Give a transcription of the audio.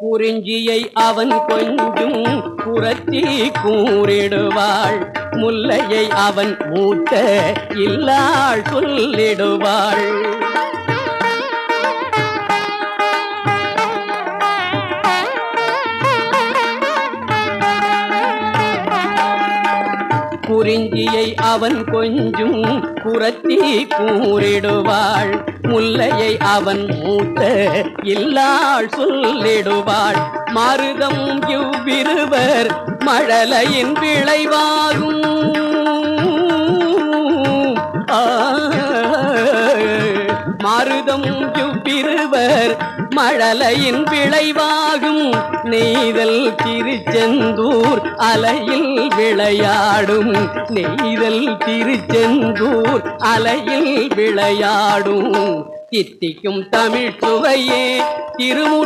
குறிஞ்சியை அவன் கொஞ்சும் புரத்தி கூறிடுவாள், முல்லையை அவன் மூத்த இல்லாள் சொல்லிடுவாள். குறிஞ்சியை அவன் கொஞ்சும் புரத்தி கூறிடுவாள், முல்லையை அவன் மூத்த இல்லாள் சொல்லிடுவாள். மருதம் இவ்விருவர் மழலையின் விளைவாகும், மருதம் இவ்விருவர் மழலையின் விளைவாகும். நெய்தல் திருச்செந்தூர் அலையில் விளையாடும், நெய்தல் திருச்செந்தூர் அலையில் விளையாடும். தித்திக்கும் தமிழ் சுவையே திருமுரு